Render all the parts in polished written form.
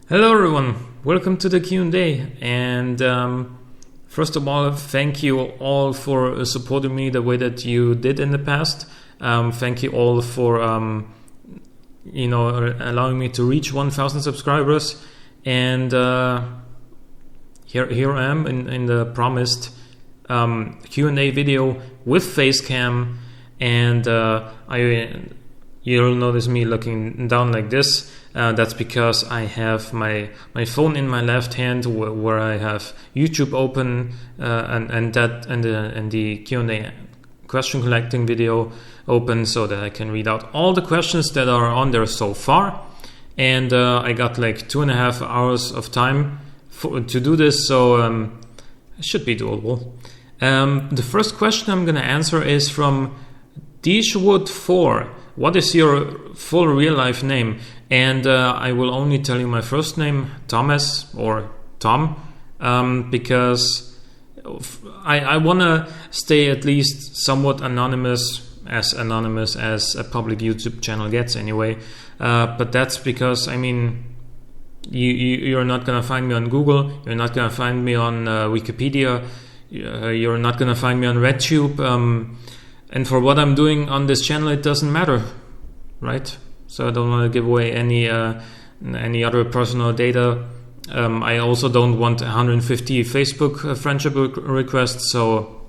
Hello everyone, welcome to the Q&A, and first of all, thank you all for supporting me the way that you did in the past. Thank you all for allowing me to reach 1,000 subscribers, and here I am in the promised Q&A video with Facecam, and you'll notice me looking down like this. That's because I have my phone in my left hand, where I have YouTube open, and the Q&A question collecting video open, so that I can read out all the questions that are on there so far. And I got like 2.5 hours of time to do this, so it should be doable. The first question I'm going to answer is from Dishwood4. What is your full real life name? And I will only tell you my first name, Thomas or Tom, because I want to stay at least somewhat anonymous as a public YouTube channel gets anyway. But that's because, you're not going to find me on Google, you're not going to find me on Wikipedia, you're not going to find me on RedTube, and for what I'm doing on this channel, it doesn't matter, right? So I don't want to give away any other personal data. I also don't want 150 Facebook friendship requests. So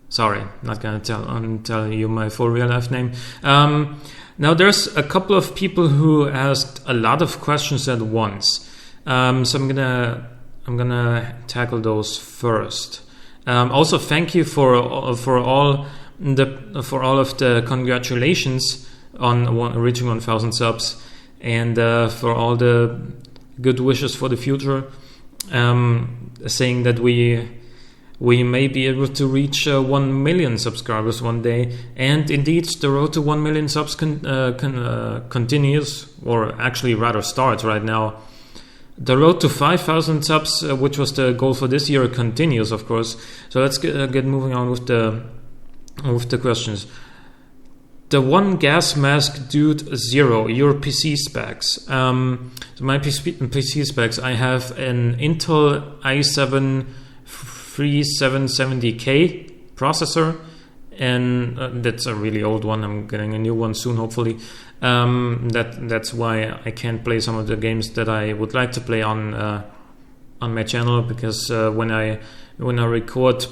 sorry, not gonna tell you my full real life name. Now there's a couple of people who asked a lot of questions at once. So I'm gonna tackle those first. Also, thank you for all of the congratulations on reaching 1,000 subs, and for all the good wishes for the future, saying that we may be able to reach 1 million subscribers one day. And indeed, the road to 1 million subs continues, or actually rather starts right now. The road to 5,000 subs, which was the goal for this year, continues, of course. So let's get moving on with the questions. The one gas mask dude 0, your PC specs. So my PC specs, I have an Intel i7 3770K processor, and that's a really old one. I'm getting a new one soon, hopefully. That's why I can't play some of the games that I would like to play on my channel, because when I record,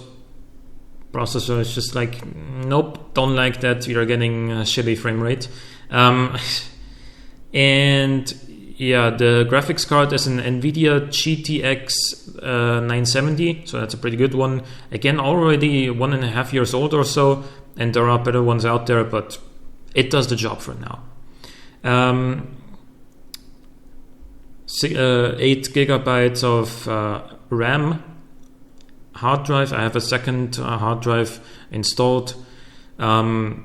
processor is just like, nope, don't like that, you're getting a shitty frame rate. And yeah, the graphics card is an NVIDIA GTX 970, so that's a pretty good one. Again, already 1.5 years old or so, and there are better ones out there, but it does the job for now. 8 gigabytes of RAM hard drive. I have a second hard drive installed. I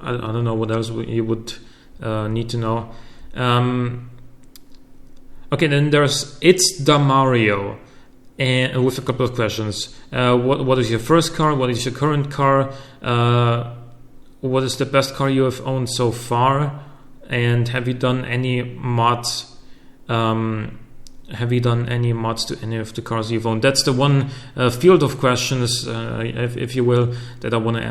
don't know what else you would need to know. Okay, then there's It's Damario, and with a couple of questions. What is your first car? What is your current car? What is the best car you have owned so far? And have you done any mods? Have you done any mods to any of the cars you've owned? That's the one field of questions, if you will, that I want to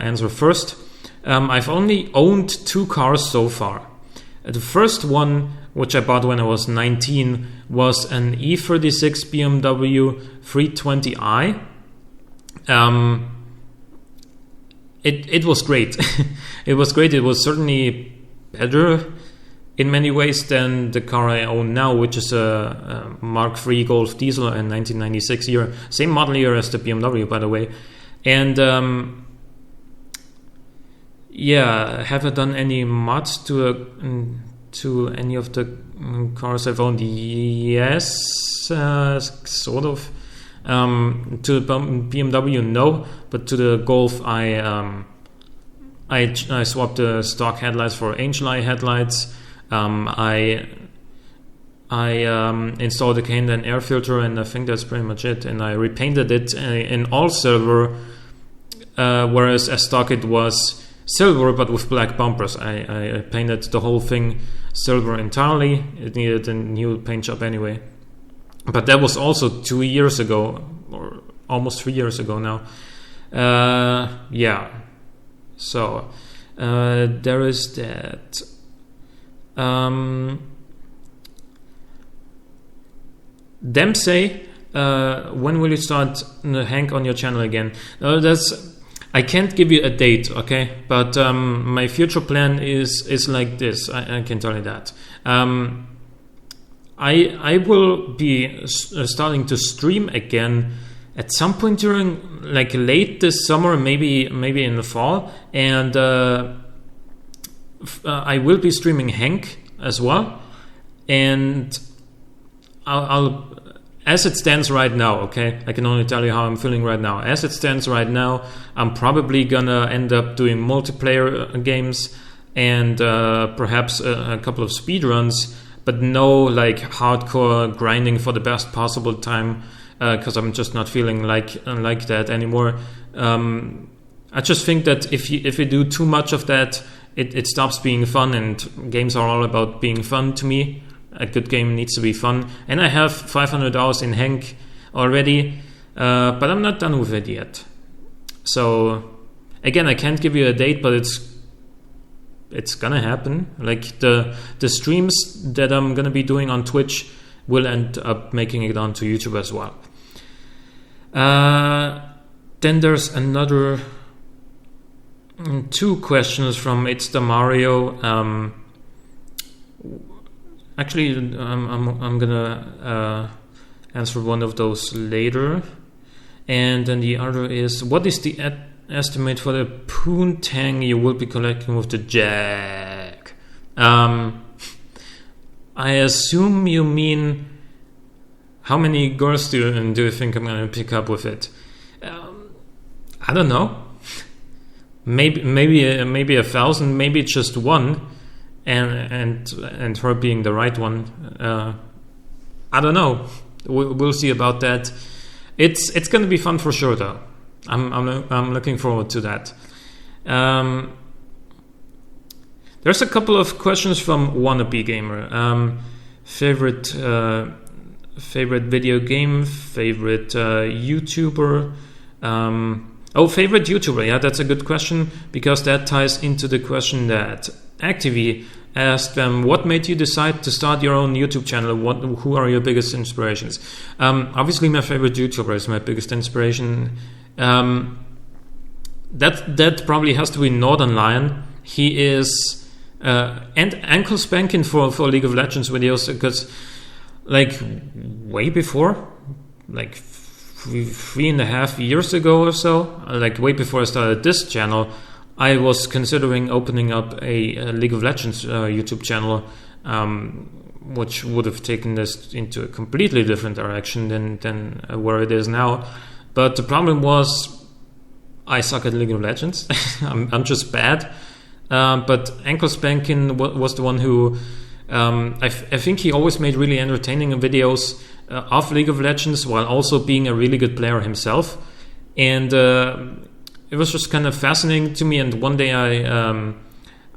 answer first. I've only owned 2 cars so far. The first one, which I bought when I was 19, was an E36 BMW 320i. It was great. It was great. It was certainly better in many ways than the car I own now, which is a Mark III Golf diesel in 1996 year, same model year as the BMW, by the way. And have I done any mods to any of the cars I've owned? Yes, sort of. To the BMW, no, but to the Golf, I swapped the stock headlights for Angel Eye headlights. I installed a K&N air filter, and I think that's pretty much it. And I repainted it in all silver, whereas as stock it was silver, but with black bumpers. I painted the whole thing silver entirely. It needed a new paint job anyway. But that was also 2 years ago, or almost 3 years ago now. Yeah. So there is that. Dempsey, when will you start Hank on your channel again? I can't give you a date, okay? But my future plan is like this. I can tell you that. I will be starting to stream again at some point during, like, late this summer, maybe in the fall, and I will be streaming Hank as well, and I'll as it stands right now, okay, I can only tell you how I'm feeling right now. As it stands right now, I'm probably gonna end up doing multiplayer games and perhaps a couple of speedruns, but no like hardcore grinding for the best possible time, because I'm just not feeling like that anymore. I just think that if you do too much of that, it stops being fun, and games are all about being fun to me. A good game needs to be fun, and I have 500 hours in Henk already, but I'm not done with it yet. So again, I can't give you a date, but it's gonna happen. Like the streams that I'm gonna be doing on Twitch will end up making it onto YouTube as well. Then there's another 2 questions from It's the Mario. Actually, I'm gonna answer one of those later, and then the other is, what is the estimate for the poontang you will be collecting with the Jag? I assume you mean how many girls do you think I'm gonna pick up with it? I don't know. Maybe 1,000. Maybe just one. And her being the right one, I don't know. We'll see about that. It's going to be fun for sure, though. I'm looking forward to that. There's a couple of questions from Wannabe Gamer. Favorite video game, favorite YouTuber. Favorite YouTuber. Yeah, that's a good question, because that ties into the question that Activy asked them, what made you decide to start your own YouTube channel? Who are your biggest inspirations? Obviously, my favorite YouTuber is my biggest inspiration. That probably has to be Northern Lion. He is and Ankle Spankin for League of Legends videos, because like way before, like 3.5 years ago or so, like way before I started this channel, I was considering opening up a League of Legends YouTube channel, which would have taken this into a completely different direction than where it is now. But the problem was, I suck at League of Legends. I'm just bad. But Ankle Spankin was the one who, I think he always made really entertaining videos of League of Legends, while also being a really good player himself. And it was just kind of fascinating to me, and one day I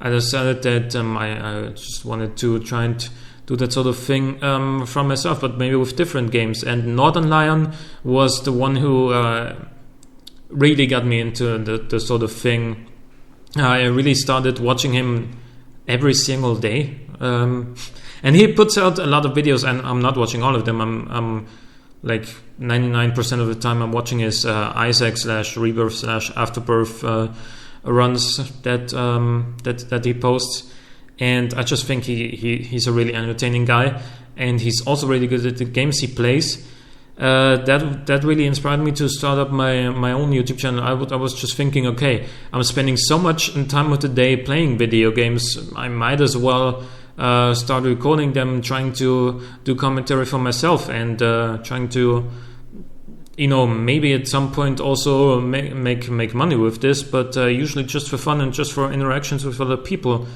decided that I just wanted to try and do that sort of thing from myself, but maybe with different games. And Northern Lion was the one who really got me into the sort of thing. I really started watching him every single day, and he puts out a lot of videos, and I'm not watching all of them. I'm like 99% of the time I'm watching his Isaac/Rebirth/Afterbirth runs that he posts, and I just think he's a really entertaining guy, and he's also really good at the games he plays. That really inspired me to start up my own YouTube channel. I was just thinking, okay, I'm spending so much time of the day playing video games, I might as well start recording them, trying to do commentary for myself, and trying to, maybe at some point also make money with this, but usually just for fun and just for interactions with other people,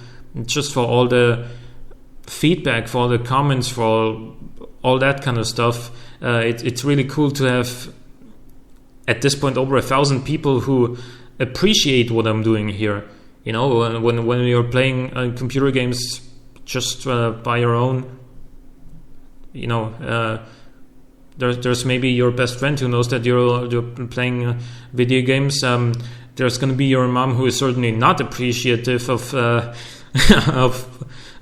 just for all the feedback, for all the comments, for all that kind of stuff. It's really cool to have at this point over 1,000 people who appreciate what I'm doing here. You know, when you're playing computer games just by your own, you know, there's maybe your best friend who knows that you're playing video games. There's going to be your mom who is certainly not appreciative of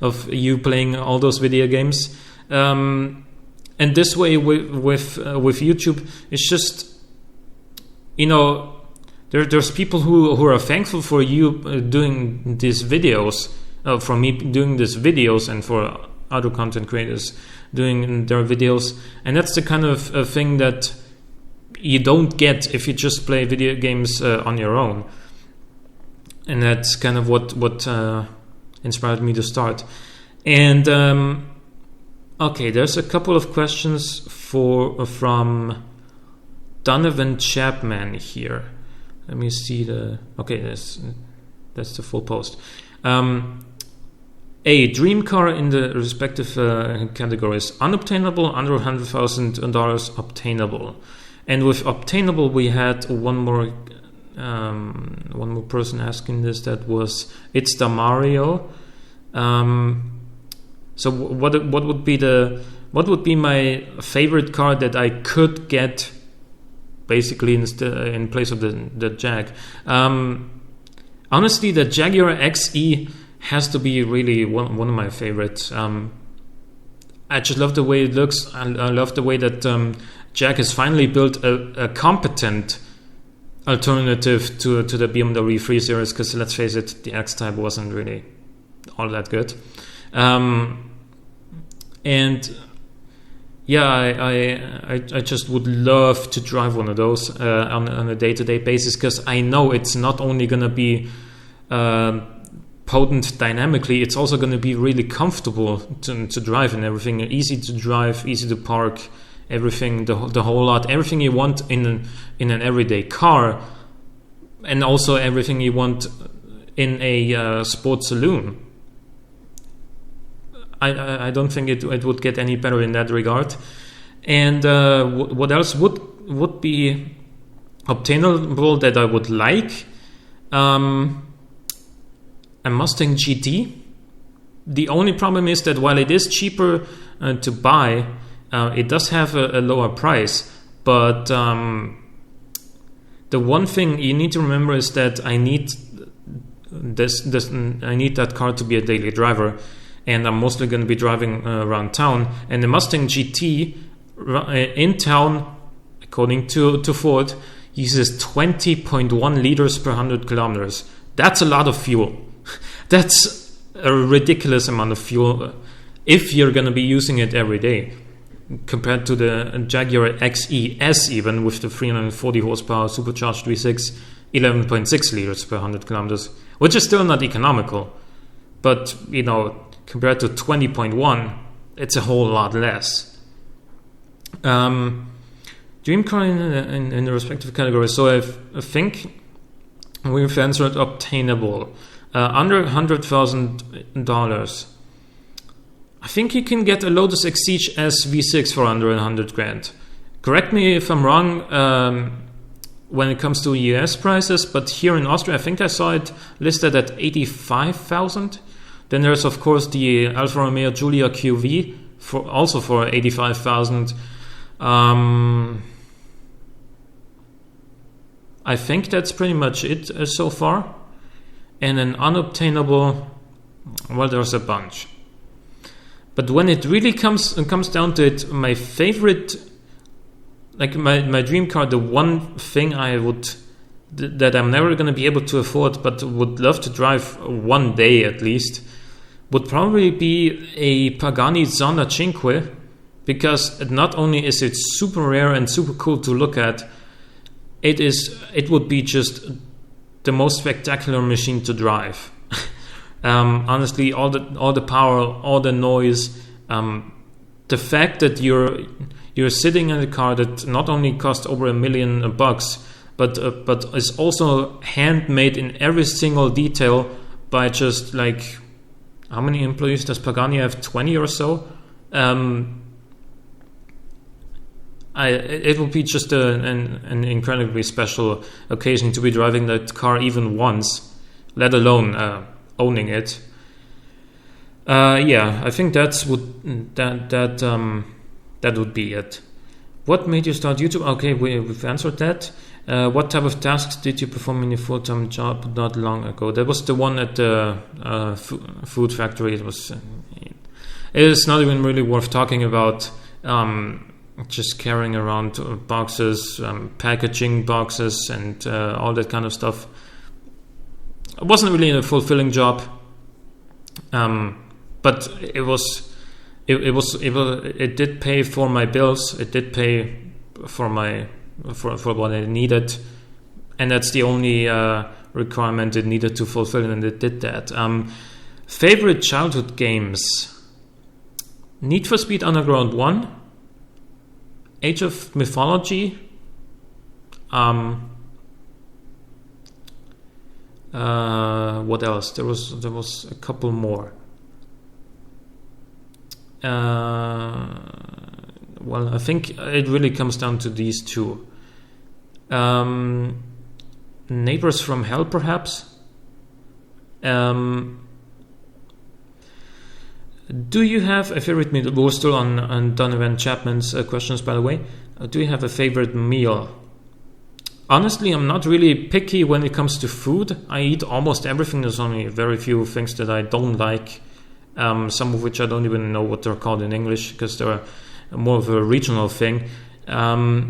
of you playing all those video games. And this way with YouTube, it's just, you know, there's people who are thankful for you doing these videos, for me doing these videos, and for other content creators doing their videos. And that's the kind of thing that you don't get if you just play video games on your own. And that's kind of what inspired me to start. And okay, there's a couple of questions from Donovan Chapman here. Let me see okay, that's the full post. A dream car in the respective categories: unobtainable, under $100,000, obtainable. And with obtainable, we had one more person asking this. That was It's the Mario. So what would be my favorite car that I could get, basically in place of the Jag? Honestly, the Jaguar XE has to be really one of my favorites. I just love the way it looks. I love the way that Jag has finally built a competent alternative to the BMW 3 Series, because let's face it, the X-Type wasn't really all that good. And yeah, I just would love to drive one of those on a day-to-day basis, because I know it's not only going to be potent dynamically, it's also going to be really comfortable to drive and everything. Easy to drive, easy to park, everything, the whole lot, everything you want in an everyday car, and also everything you want in a sports saloon. I don't think it would get any better in that regard. And what else would be obtainable that I would like? A Mustang GT. The only problem is that while it is cheaper to buy, it does have a lower price. But the one thing you need to remember is that I need I need that car to be a daily driver, and I'm mostly going to be driving around town. And the Mustang GT in town, according to Ford, uses 20.1 liters per 100 kilometers. That's a lot of fuel. That's a ridiculous amount of fuel if you're going to be using it every day, compared to the Jaguar XE-S, even with the 340 horsepower supercharged V6, 11.6 liters per 100 kilometers, which is still not economical. But, you know, compared to 20.1, it's a whole lot less. Dream car in the respective categories. So I think we've answered obtainable. Under $100,000. I think you can get a Lotus Exige S V6 for under $100,000. Correct me if I'm wrong when it comes to US prices, but here in Austria, I think I saw it listed at $85,000. Then there's of course the Alfa Romeo Giulia QV for $85,000. I think that's pretty much it so far. And an unobtainable, well, there's a bunch. But when it really comes down to it, my favorite, like my dream car, the one thing that I'm never going to be able to afford, but would love to drive one day at least, would probably be a Pagani Zonda Cinque, because not only is it super rare and super cool to look at, it would be just the most spectacular machine to drive. Honestly, all the power, all the noise, the fact that you're sitting in a car that not only costs over $1 million, but is also handmade in every single detail by just like, how many employees does Pagani have? 20 or so. It will be just an incredibly special occasion to be driving that car even once. let alone owning it. I think that would be it. What made you start YouTube? Okay, we've answered that. What type of tasks did you perform in your full-time job not long ago? That was the one at the food factory. It is not even really worth talking about. Just carrying around boxes, packaging boxes, and all that kind of stuff. It wasn't really a fulfilling job, but it did pay for my bills. It did pay for what I needed, and that's the only requirement it needed to fulfill, and it did that. Favorite childhood games: Need for Speed Underground 1, Age of Mythology, what else? There was a couple more. Well, I think it really comes down to these two. Neighbors from Hell, perhaps. Do you have a favorite meal? We're still on Donovan Chapman's questions, by the way. Do you have a favorite meal? Honestly, I'm not really picky when it comes to food. I eat almost everything. There's only very few things that I don't like. Some of which I don't even know what they're called in English, because they're more of a regional thing. I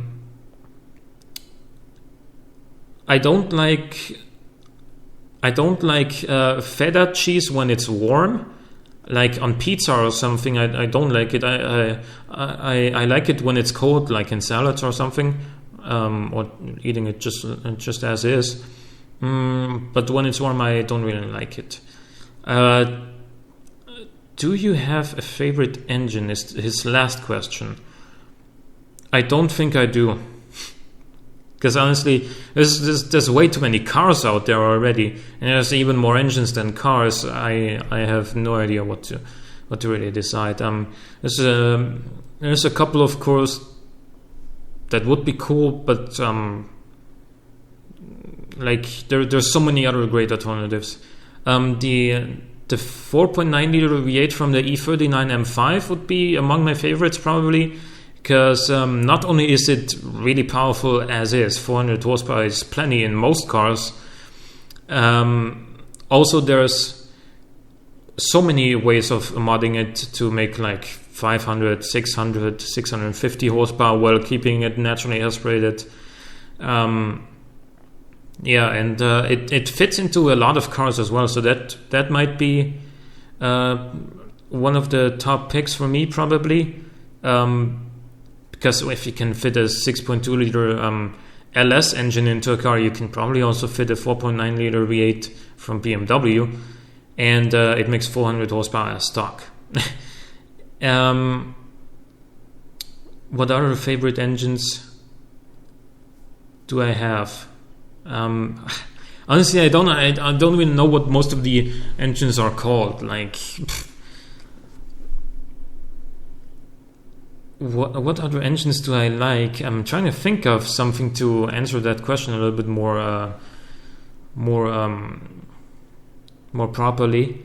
don't like feta cheese when it's warm, like on pizza or something. I don't like it. I like it when it's cold, like in salads or something, or eating it just as is. But when it's warm, I don't really like it. Do you have a favorite engine? Is his last question. I don't think I do. Because honestly, there's way too many cars out there already, and there's even more engines than cars. I have no idea what to really decide. There's a couple of cars that would be cool, but like there's so many other great alternatives. The 4.9 liter V8 from the E39 M5 would be among my favorites, probably. Because not only is it really powerful as is, 400 horsepower is plenty in most cars, also there's so many ways of modding it to make like 500, 600, 650 horsepower while keeping it naturally aspirated. It fits into a lot of cars as well, so that might be one of the top picks for me, probably. Because if you can fit a 6.2 liter LS engine into a car, you can probably also fit a 4.9 liter V8 from BMW, and it makes 400 horsepower as stock. What other favorite engines do I have? Honestly, I don't even know what most of the engines are called. Like, what other engines do I like? I'm trying to think of something to answer that question a little bit more properly.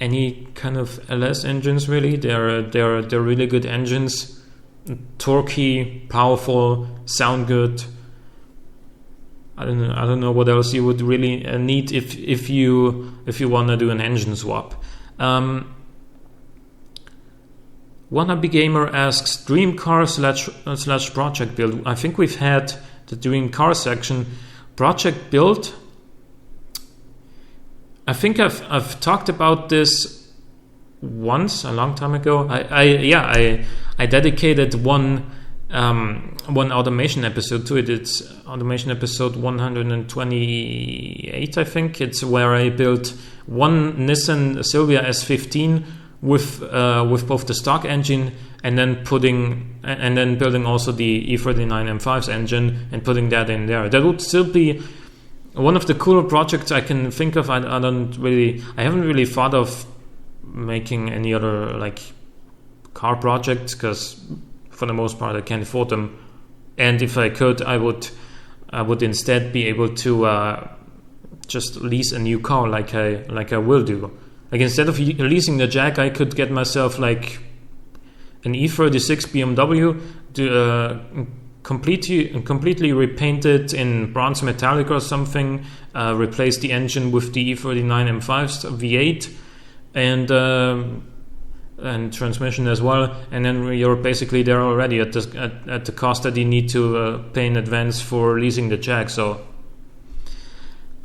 Any kind of LS engines, really? They're really good engines, torquey, powerful, sound good. I don't know what else you would really need if you want to do an engine swap. Wannabe Gamer asks, dream car slash project build. I think we've had the dream car section. Project build, I think I've talked about this once a long time ago. I dedicated one automation episode to it. It's automation episode 128, I think. It's where I built one Nissan Silvia S15 with both the stock engine and then building also the E39 M5's engine and putting that in there. That would still be one of the cooler projects I can think of. I haven't really thought of making any other like car projects, because for the most part I can't afford them, and if I could, I would I would instead be able to just lease a new car, like I will do. Like instead of leasing the Jag, I could get myself like an E36 BMW, completely repainted in bronze metallic or something. Replace the engine with the E39 M5's V8 and transmission as well, and then you're basically there already at the cost that you need to pay in advance for leasing the Jag. So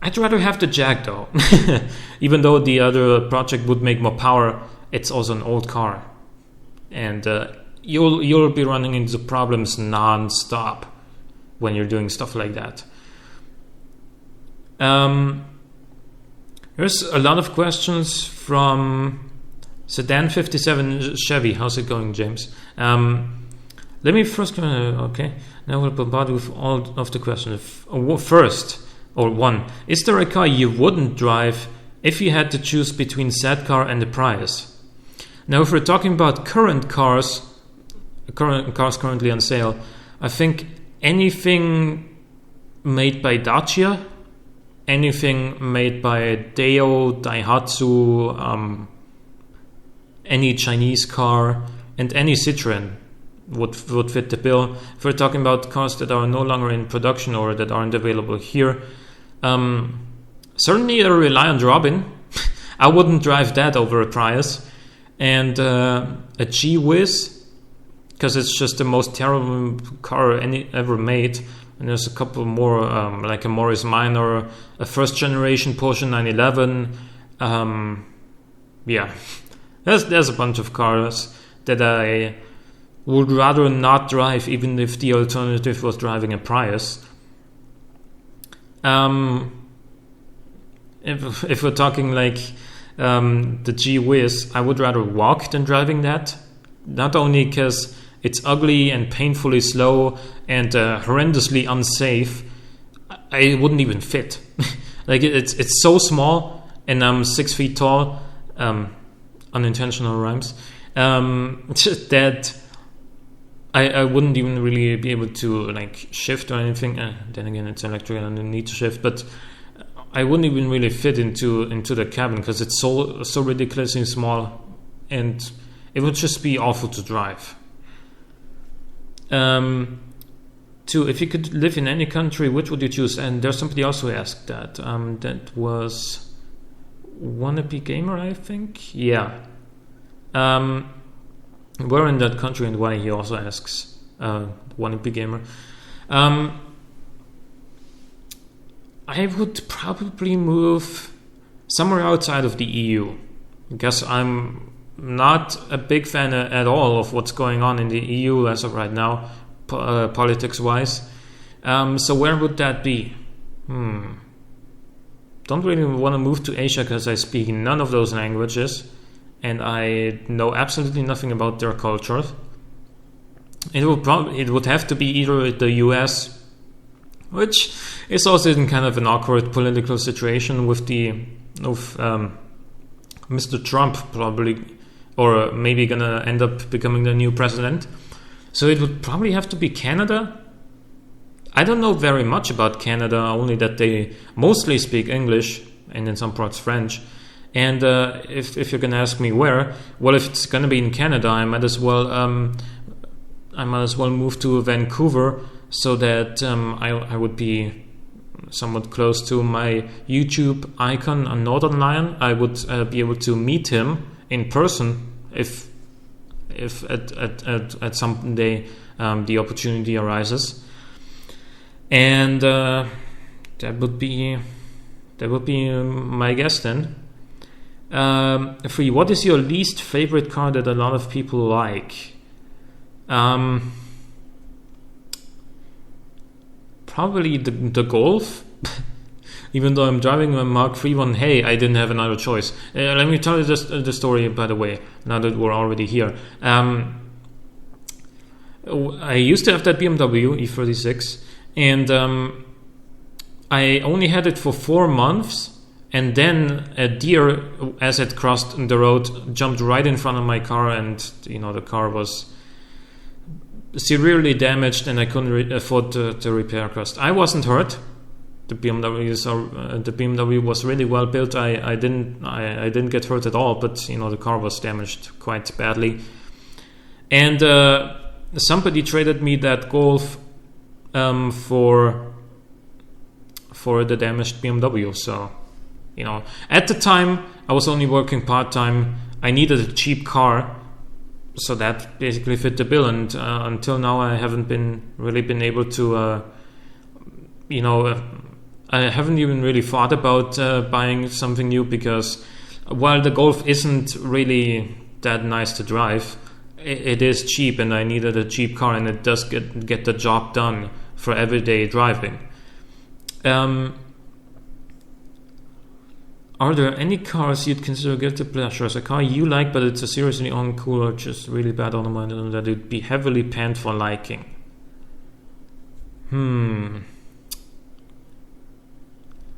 I'd rather have the Jag though. Even though the other project would make more power, it's also an old car, and you'll be running into problems non-stop when you're doing stuff like that. There's a lot of questions from Sedan 57 Chevy. How's it going, James? Let me first... okay. Now we'll bombard with all of the questions. First, or one, is there a car you wouldn't drive if you had to choose between said car and the Prius? Now, if we're talking about current cars currently on sale, I think anything made by Dacia, anything made by Daihatsu, any Chinese car, and any Citroen would fit the bill. If we're talking about cars that are no longer in production or that aren't available here, certainly a Reliant Robin. I wouldn't drive that over a Prius. And a G-Wiz, because it's just the most terrible car ever made. And there's a couple more, like a Morris Minor, a first generation Porsche 911. Yeah, there's a bunch of cars that I would rather not drive, even if the alternative was driving a Prius. If we're talking like the G-Wiz, I would rather walk than driving that. Not only because it's ugly and painfully slow and horrendously unsafe, I wouldn't even fit. Like it's so small, and I'm 6 feet tall. Unintentional rhymes. That I wouldn't even really be able to like shift or anything. Then again, it's electric and I need to shift, but I wouldn't even really fit into the cabin because it's so ridiculously small, and it would just be awful to drive. Two, if you could live in any country, which would you choose? And there's somebody else who asked that. That was Wannabe Gamer, I think. Yeah. Where in that country and why, he also asks. Wannabe Gamer. I would probably move somewhere outside of the EU, because I'm not a big fan at all of what's going on in the EU as of right now, politics-wise. So where would that be? Don't really want to move to Asia because I speak none of those languages and I know absolutely nothing about their culture. It would have to be either the US, which is also in kind of an awkward political situation with Mr. Trump probably, or maybe gonna end up becoming the new president. So it would probably have to be Canada. I don't know very much about Canada, only that they mostly speak English and in some parts French. And if you're gonna ask me where, well, if it's gonna be in Canada, I might as well move to Vancouver, so that I would be somewhat close to my YouTube icon on Northern Lion. I would be able to meet him in person if at some day the opportunity arises, and that would be my guess then. 3. What is your least favorite car that a lot of people like? Probably the Golf. Even though I'm driving a Mark III one, hey, I didn't have another choice. Let me tell you the story, by the way, now that we're already here. I used to have that BMW E36, and I only had it for 4 months, and then a deer, as it crossed the road, jumped right in front of my car, and the car was severely damaged, and I couldn't afford the repair cost. I wasn't hurt. The BMW was really well built. I didn't get hurt at all, but the car was damaged quite badly. And somebody traded me that Golf for the damaged BMW. So at the time I was only working part-time. I needed a cheap car, so that basically fit the bill. And until now I haven't been able to I haven't even really thought about buying something new, because while the Golf isn't really that nice to drive, it is cheap, and I needed a cheap car, and it does get the job done for everyday driving. Are there any cars you'd consider guilty pleasures? A car you like, but it's a seriously uncool or just really bad automotive, and that it'd be heavily panned for liking?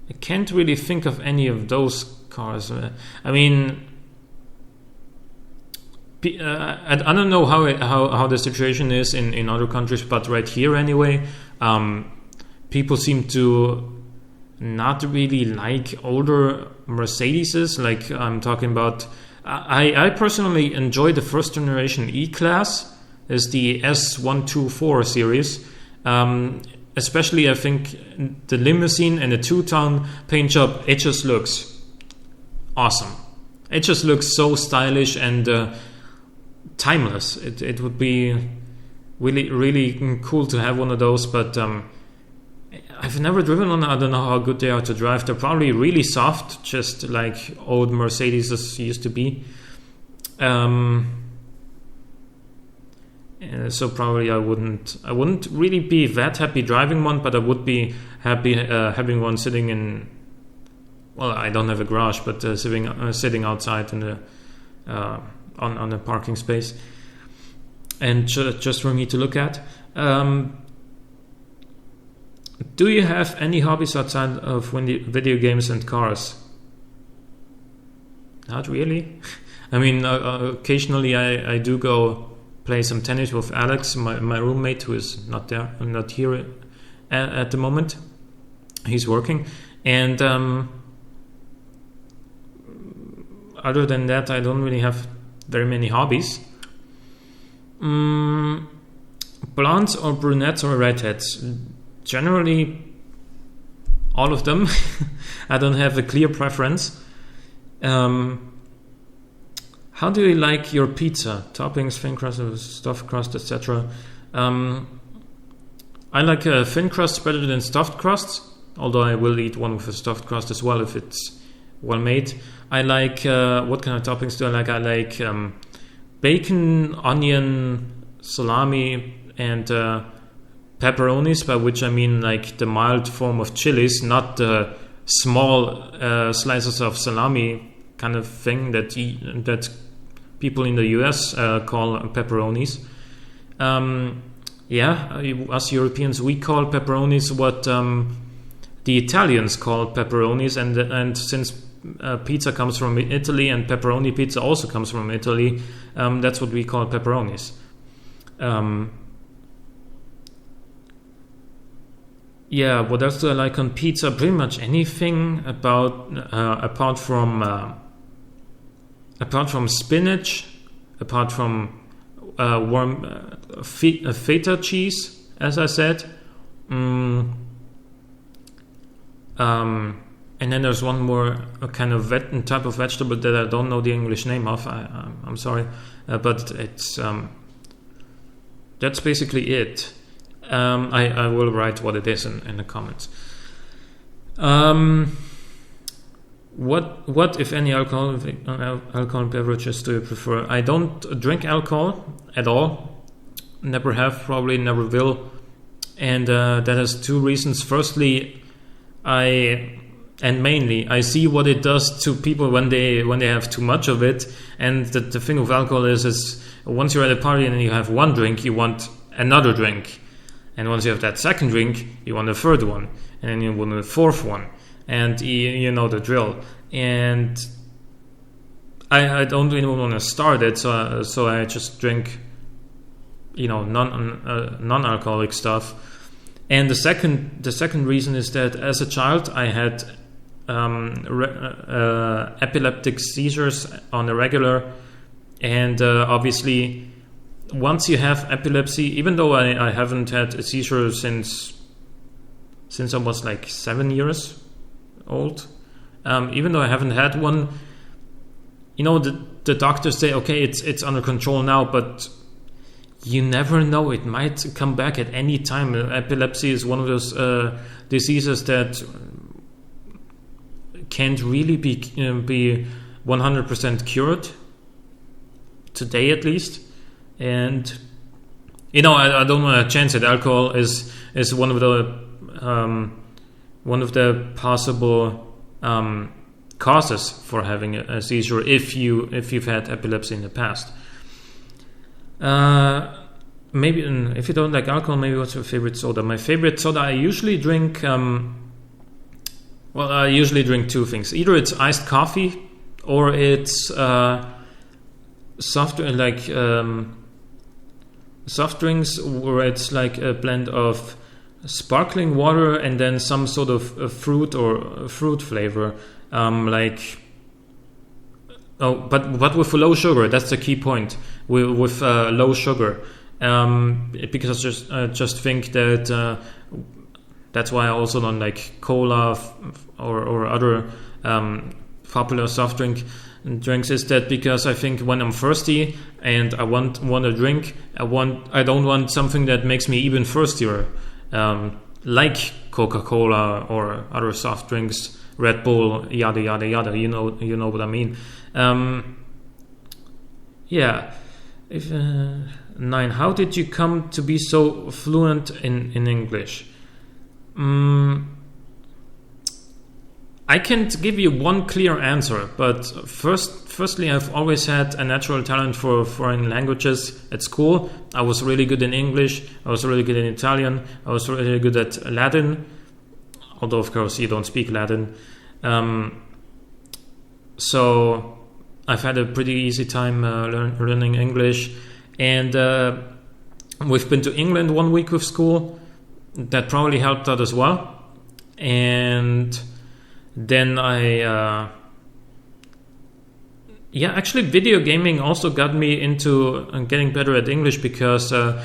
I can't really think of any of those cars. I mean, I don't know how the situation is in other countries, but right here anyway, people seem to not really like older Mercedeses. Like, I'm talking about, I personally enjoy the first generation E-Class, is the S124 series. Especially, I think the limousine and the two-tone paint job, it just looks awesome. It just looks so stylish and timeless. It would be really, really cool to have one of those, but I've never driven one. I don't know how good they are to drive. They're probably really soft, just like old Mercedes used to be. So probably I wouldn't really be that happy driving one, but I would be happy having one sitting in. Well, I don't have a garage, but sitting outside in the on a parking space, and just for me to look at. Do you have any hobbies outside of video games and cars? Not really. I mean, occasionally I do go play some tennis with Alex, my roommate, who is not here at the moment. He's working, and other than that, I don't really have very many hobbies. Blondes or brunettes or redheads? Generally, all of them. I don't have a clear preference. How do you like your pizza? Toppings, thin crust, stuffed crust, etc. I like thin crust better than stuffed crusts, although I will eat one with a stuffed crust as well if it's well made. I like, what kind of toppings do I like? I like bacon, onion, salami, and pepperonis, by which I mean like the mild form of chilies, not the small slices of salami kind of thing that people in the US call pepperonis. Us Europeans, we call pepperonis what the Italians call pepperonis, and since pizza comes from Italy and pepperoni pizza also comes from Italy, that's what we call pepperonis. What else do I like on pizza? Pretty much anything apart from spinach, apart from warm feta cheese, as I said. And then there's one more kind of type of vegetable that I don't know the English name of. I'm sorry, but it's that's basically it. I will write what it is in the comments. What if any alcohol beverages do you prefer? I don't drink alcohol at all. Never have, probably never will. And that has two reasons. Firstly, I see what it does to people when they have too much of it. And the thing with alcohol is once you're at a party and you have one drink, you want another drink. And once you have that second drink, you want a third one. And then you want a fourth one. And you know the drill. And I don't really want to start it, so I just drink non-alcoholic stuff. And the second reason is that as a child I had epileptic seizures on a regular, and obviously once you have epilepsy, even though I haven't had a seizure since I was like 7 years old, even though I haven't had one, the doctors say, okay, it's under control now, but you never know, it might come back at any time. Epilepsy is one of those diseases that can't really be 100% cured today, at least. And I don't want to chance it. Alcohol is one of the possible causes for having a seizure if you've had epilepsy in the past. Maybe if you don't like alcohol, maybe what's your favorite soda? My favorite soda, I usually drink. I usually drink two things. Either it's iced coffee or it's soft drinks, where it's like a blend of sparkling water and then some sort of fruit or fruit flavor, but with low sugar. That's the key point. With low sugar, because I just think that that's why I also don't like cola or other popular soft drinks. Is that because I think when I'm thirsty and I want a drink, I don't want something that makes me even thirstier, like Coca-Cola or other soft drinks, Red Bull, yada yada yada. You know what I mean. Yeah. 9. How did you come to be so fluent in English? I can't give you one clear answer, but firstly, I've always had a natural talent for foreign languages at school. I was really good in English. I was really good in Italian. I was really good at Latin, although of course you don't speak Latin. So I've had a pretty easy time learning English, and we've been to England 1 week with school. That probably helped out as well. And then actually video gaming also got me into getting better at English, because long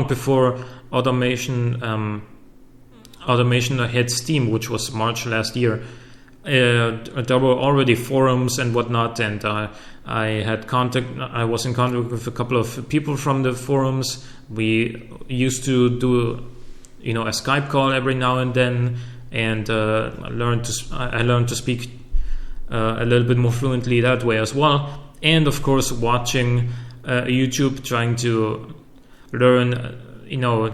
before automation hit Steam, which was March last year, there were already forums and whatnot, and I was in contact with a couple of people from the forums. We used to do a Skype call every now and then, and I learned to speak a little bit more fluently that way as well. And of course, watching YouTube, trying to learn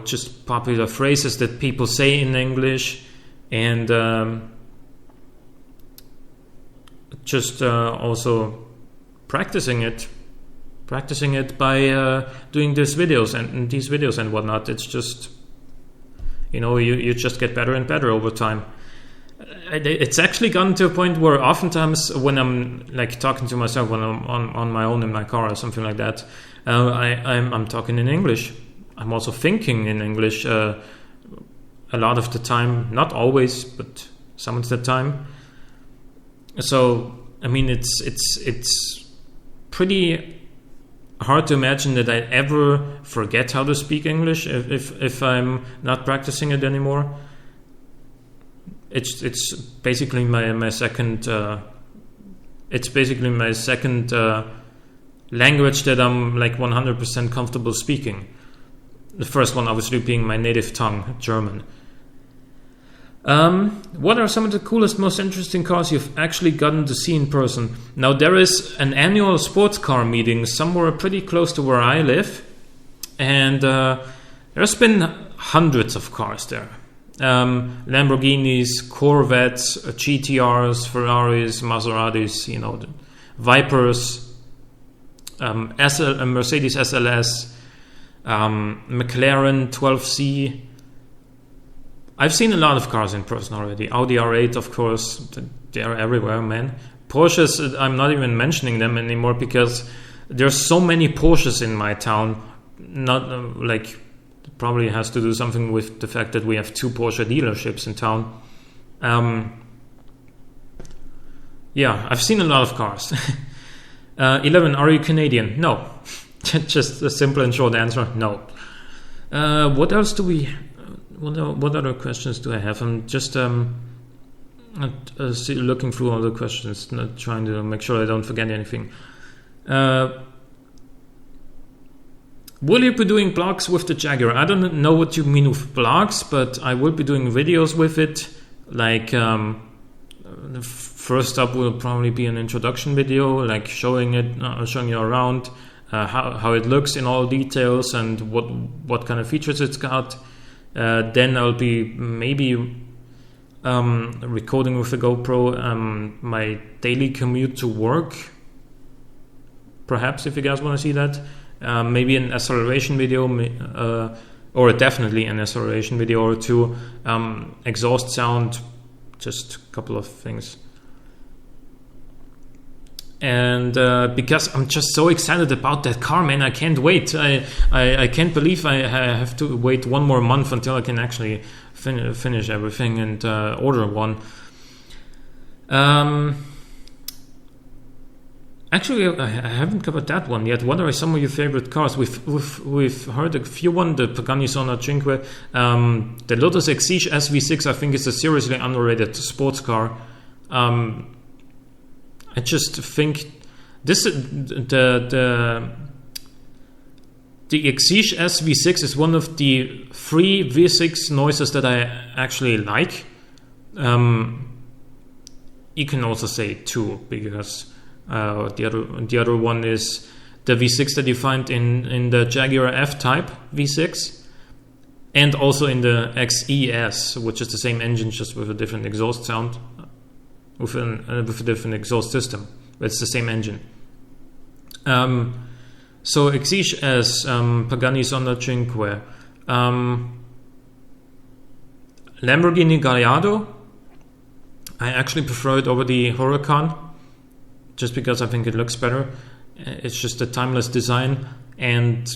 just popular phrases that people say in English, and also practicing it by doing these videos and whatnot. It's just you just get better and better over time. It's actually gotten to a point where oftentimes when I'm like talking to myself, when I'm on my own in my car or something like that, I'm talking in English. I'm also thinking in English a lot of the time, not always, but some of the time. So I mean, it's pretty hard to imagine that I ever forget how to speak English if I'm not practicing it anymore. It's basically my second. It's basically my second language that I'm like 100% comfortable speaking. The first one obviously being my native tongue, German. What are some of the coolest, most interesting cars you've actually gotten to see in person? Now, there is an annual sports car meeting somewhere pretty close to where I live, and there's been hundreds of cars there. Lamborghinis, Corvettes, GTRs, Ferraris, Maseratis, the Vipers, Mercedes SLS, McLaren 12C. I've seen a lot of cars in person already. Audi R8, of course, they are everywhere, man. Porsches, I'm not even mentioning them anymore, because there's so many Porsches in my town. Not like, probably has to do something with the fact that we have 2 Porsche dealerships in town. Yeah, I've seen a lot of cars. 11, are you Canadian? No. Just a simple and short answer, no. What else do we... What other questions do I have? I'm just looking through all the questions, not trying to make sure I don't forget anything. Will you be doing blogs with the Jaguar? I don't know what you mean with blogs, but I will be doing videos with it. Like, the first up will probably be an introduction video, like showing you around, how it looks in all details and what kind of features it's got. Then I'll be maybe recording with the GoPro my daily commute to work. Perhaps, if you guys want to see that. Maybe an acceleration video, or definitely an acceleration video or 2. Exhaust sound, just a couple of things. And because I'm just so excited about that car, man, I can't wait. I can't believe I have to wait 1 more month until I can actually finish everything and order one. Actually, I haven't covered that one yet. What are some of your favorite cars? We've heard a few. The Pagani Zonda 5, the Lotus Exige SV6. I think is a seriously underrated sports car. I just think this the Exige SV6 is one of the 3 V6 noises that I actually like. You can also say 2 because the other one is the V6 that you find in the Jaguar F-Type V6, and also in the XES, which is the same engine just with a different exhaust sound, with a different exhaust system, but it's the same engine. So Exige S, Pagani Zonda 5, Lamborghini Gallardo. I actually prefer it over the Huracan, just because I think it looks better. It's just a timeless design, and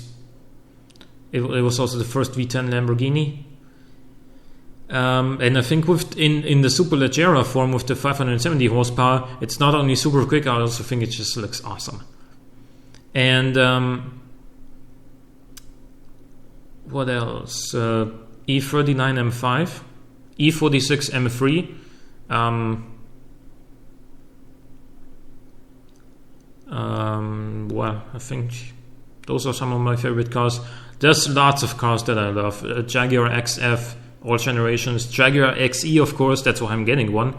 it was also the first V10 Lamborghini. And I think in the Superleggera form with the 570 horsepower, it's not only super quick, I also think it just looks awesome. And what else? E39 M5, E46 M3. Well, I think those are some of my favorite cars. There's lots of cars that I love. Jaguar XF, all generations. Jaguar XE, of course, that's why I'm getting one.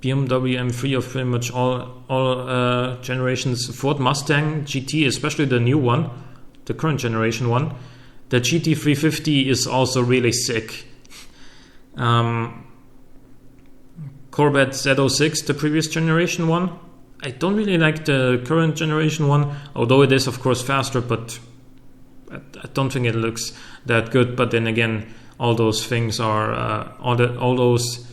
BMW M3 of pretty much all generations. Ford Mustang GT, especially the new one, the current generation one. The GT350 is also really sick. Corvette Z06, the previous generation one. I don't really like the current generation one, although it is of course faster, but I don't think it looks that good. But then again, all those things are all those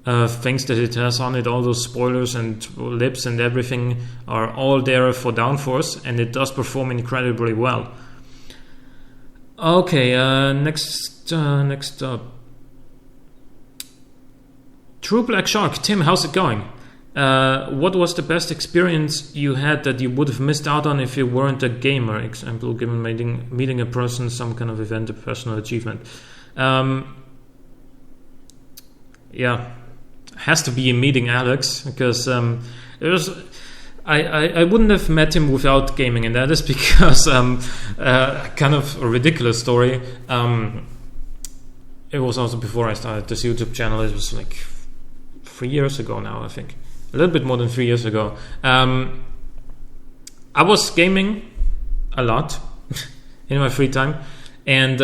things that it has on it, all those spoilers and lips and everything are all there for downforce, and it does perform incredibly well. Okay, next up. True Black Shark, Tim, how's it going? What was the best experience you had that you would have missed out on if you weren't a gamer? Example, given meeting a person, some kind of event, a personal achievement. Yeah, has to be meeting Alex, because I wouldn't have met him without gaming, and that is because kind of a ridiculous story. It was also before I started this YouTube channel. It was like 3 years ago now, I think. A little bit more than 3 years ago. I was gaming a lot in my free time, and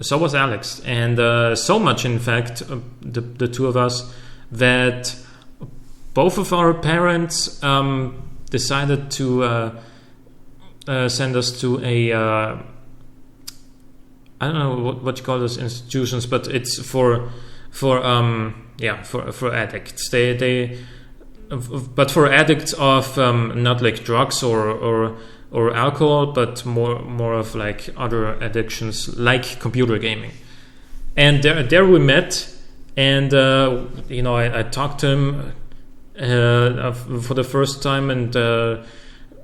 so was Alex. And so much, in fact, the two of us, that both of our parents decided to send us to a I don't know what you call those institutions, but it's for addicts. They but for addicts of not like drugs or alcohol, but more of like other addictions like computer gaming. And there we met, and I talked to him for the first time and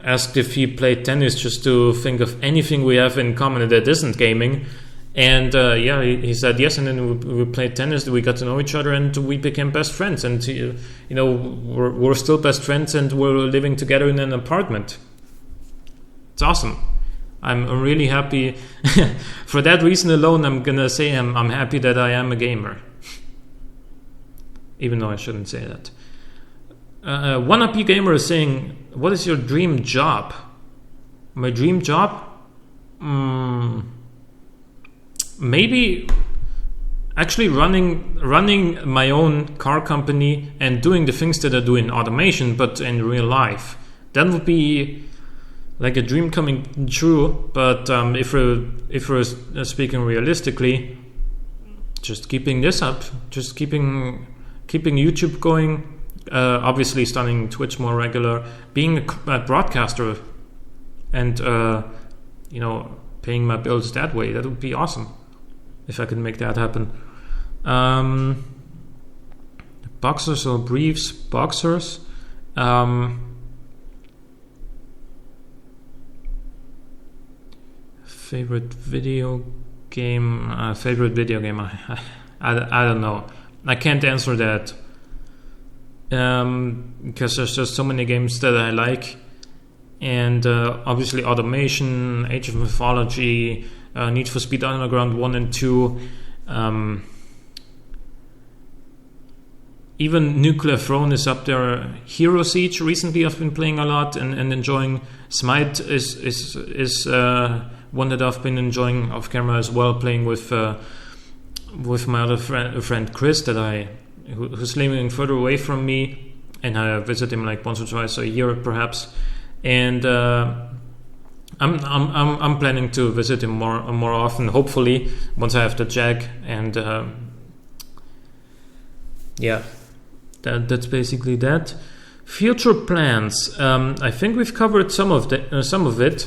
asked if he played tennis, just to think of anything we have in common that isn't gaming. And he said yes, and then we played tennis. We got to know each other, and we became best friends. And we're still best friends, and we're living together in an apartment. It's awesome. I'm really happy. For that reason alone, I'm gonna say I'm happy that I am a gamer, even though I shouldn't say that. One Up Gamer is saying, "What is your dream job?" My dream job? Maybe actually running my own car company and doing the things that I do in automation, but in real life. That would be like a dream coming true. But if we're speaking realistically, just keeping this up, just keeping YouTube going, obviously starting Twitch more regular, being a broadcaster, and paying my bills that way. That would be awesome if I could make that happen. Boxers or briefs? Boxers. Favorite video game? I don't know. I can't answer that because there's just so many games that I like, and obviously Automation, Age of Mythology, Need for Speed Underground 1 and 2, even Nuclear Throne is up there. Hero Siege recently I've been playing a lot and enjoying. Smite is one that I've been enjoying off camera as well, playing with my other friend Chris, who's living further away from me, and I visit him like once or twice a year perhaps. And I'm planning to visit him more often, hopefully, once I have the Jag. And that's basically that. Future plans. I think we've covered some of it.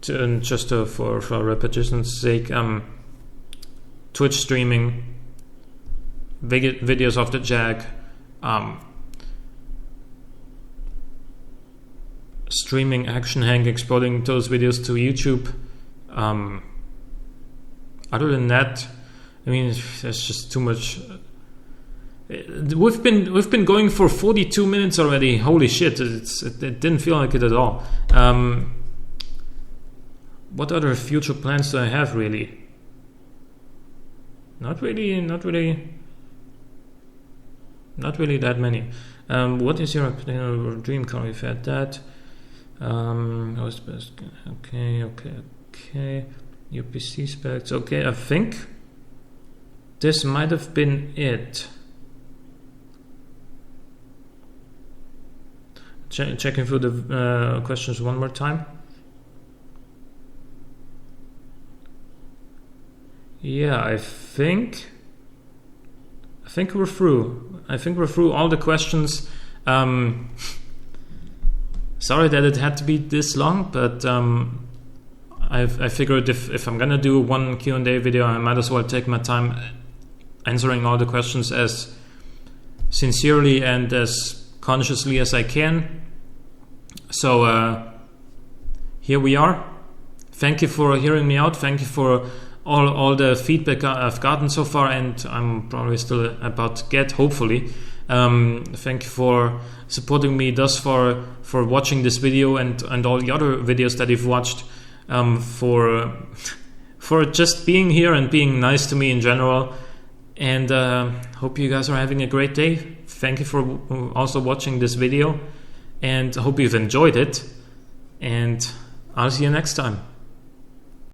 Just for repetition's sake, Twitch streaming, videos of the Jag, streaming Action Hank, exporting those videos to YouTube. Other than that, I mean, there's just too much. We've been going for 42 minutes already. Holy shit! It didn't feel like it at all. What other future plans do I have, really? Not really that many. What is your dream car? We've had that. Okay. Your PC specs. Okay, I think this might have been it. Checking through the questions one more time. Yeah, I think we're through. I think we're through all the questions. Sorry that it had to be this long, but I figured if I'm gonna do one Q&A video, I might as well take my time answering all the questions as sincerely and as consciously as I can. So here we are. Thank you for hearing me out. Thank you for all the feedback I've gotten so far, and I'm probably still about to get, hopefully. Thank you for supporting me thus far, for watching this video and all the other videos that you've watched, for just being here and being nice to me in general. And hope you guys are having a great day. Thank you for also watching this video, and I hope you've enjoyed it, and I'll see you next time.